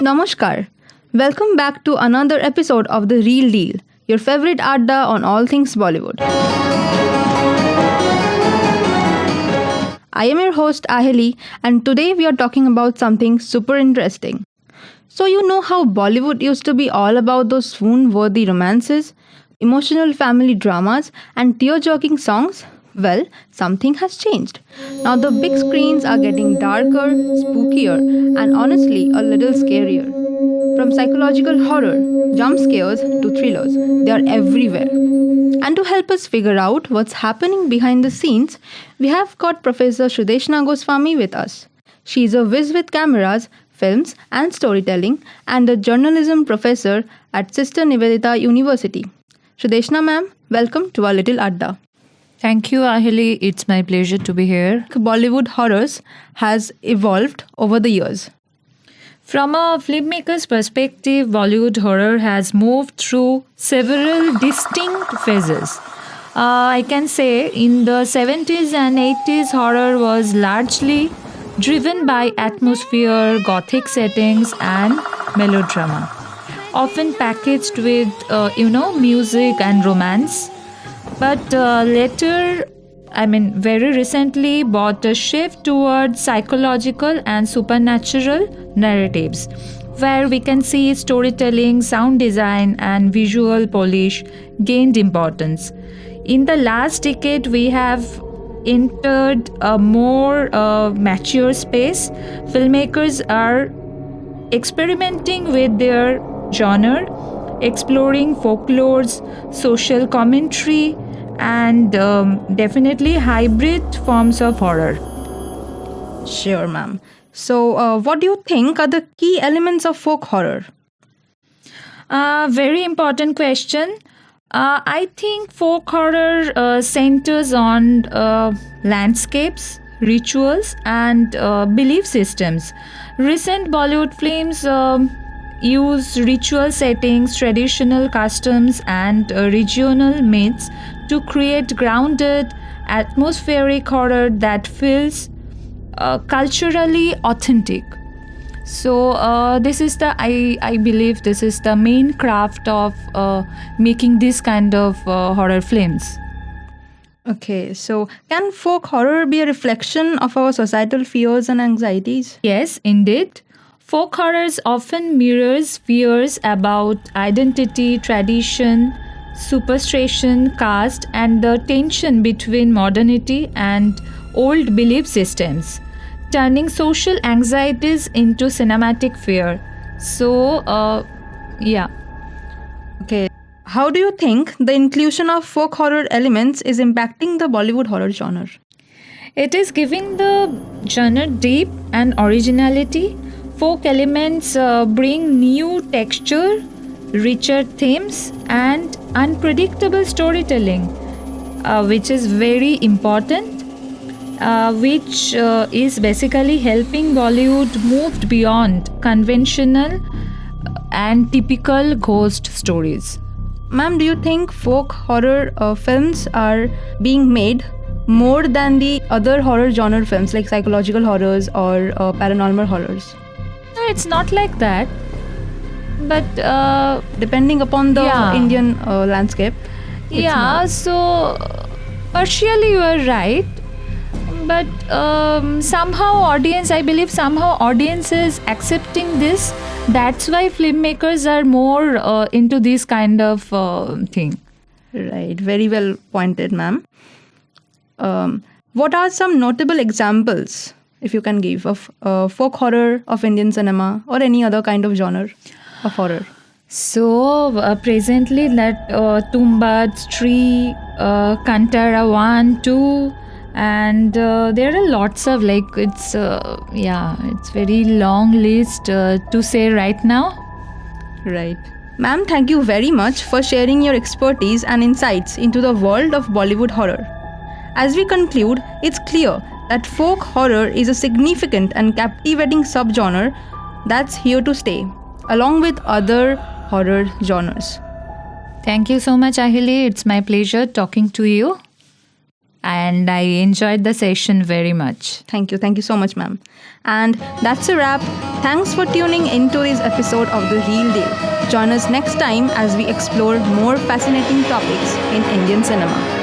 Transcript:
Namaskar. Welcome back to another episode of The Real Deal, your favorite adda on all things Bollywood. I am your host Aheli, and today we are talking about something super interesting. So you know how Bollywood used to be all about those swoon-worthy romances, emotional family dramas, and tear-jerking songs? Well, something has changed. Now the big screens are getting darker, spookier, and honestly a little scarier. From psychological horror, jump scares to thrillers, they are everywhere. And to help us figure out what's happening behind the scenes, we have got Professor Shrudeshna Goswami with us. She's a whiz with cameras, films, and storytelling, and a journalism professor at Sister Nivedita University. Shrudeshna ma'am, welcome to our little adda. Thank you, Ahili. It's my pleasure to be here. Bollywood horrors has evolved over the years. From a filmmaker's perspective, Bollywood horror has moved through several distinct phases. I can say in the 70s and 80s, horror was largely driven by atmosphere, gothic settings, and melodrama, often packaged with, music and romance. But very recently, brought a shift towards psychological and supernatural narratives, where we can see storytelling, sound design, and visual polish gained importance. In the last decade, we have entered a more mature space. Filmmakers are experimenting with their genre, exploring folklores, social commentary, and definitely hybrid forms of horror. Sure, ma'am. So, what do you think are the key elements of folk horror? Very important question. I think folk horror centers on landscapes, rituals, and belief systems. Recent Bollywood films use ritual settings, traditional customs, and regional myths to create grounded, atmospheric horror that feels culturally authentic. So this is I believe this is the main craft of making this kind of horror films. Okay, so can folk horror be a reflection of our societal fears and anxieties? Yes, indeed. Folk horrors often mirrors fears about identity, tradition, superstition, caste, and the tension between modernity and old belief systems, turning social anxieties into cinematic fear. So, yeah. Okay, how do you think the inclusion of folk horror elements is impacting the Bollywood horror genre? It is giving the genre depth and originality. Folk elements bring new texture, richer themes, and unpredictable storytelling, which is very important, which is basically helping Bollywood move beyond conventional and typical ghost stories. Ma'am, do you think folk horror films are being made more than the other horror genre films like psychological horrors or paranormal horrors? No, it's not like that. But depending upon the Indian landscape. So partially you are right. But somehow audience is accepting this. That's why filmmakers are more into this kind of thing. Right, very well pointed, ma'am. What are some notable examples, if you can give, of folk horror of Indian cinema or any other kind of genre of horror? So presently that Tumbats, Tree, Kantara 1, 2, and there are lots of it's very long list to say right now. Right. Ma'am, thank you very much for sharing your expertise and insights into the world of Bollywood horror. As we conclude, it's clear that folk horror is a significant and captivating subgenre that's here to stay, along with other horror genres. Thank you so much, Ahili. It's my pleasure talking to you. And I enjoyed the session very much. Thank you. Thank you so much, ma'am. And that's a wrap. Thanks for tuning into this episode of The Real Deal. Join us next time as we explore more fascinating topics in Indian cinema.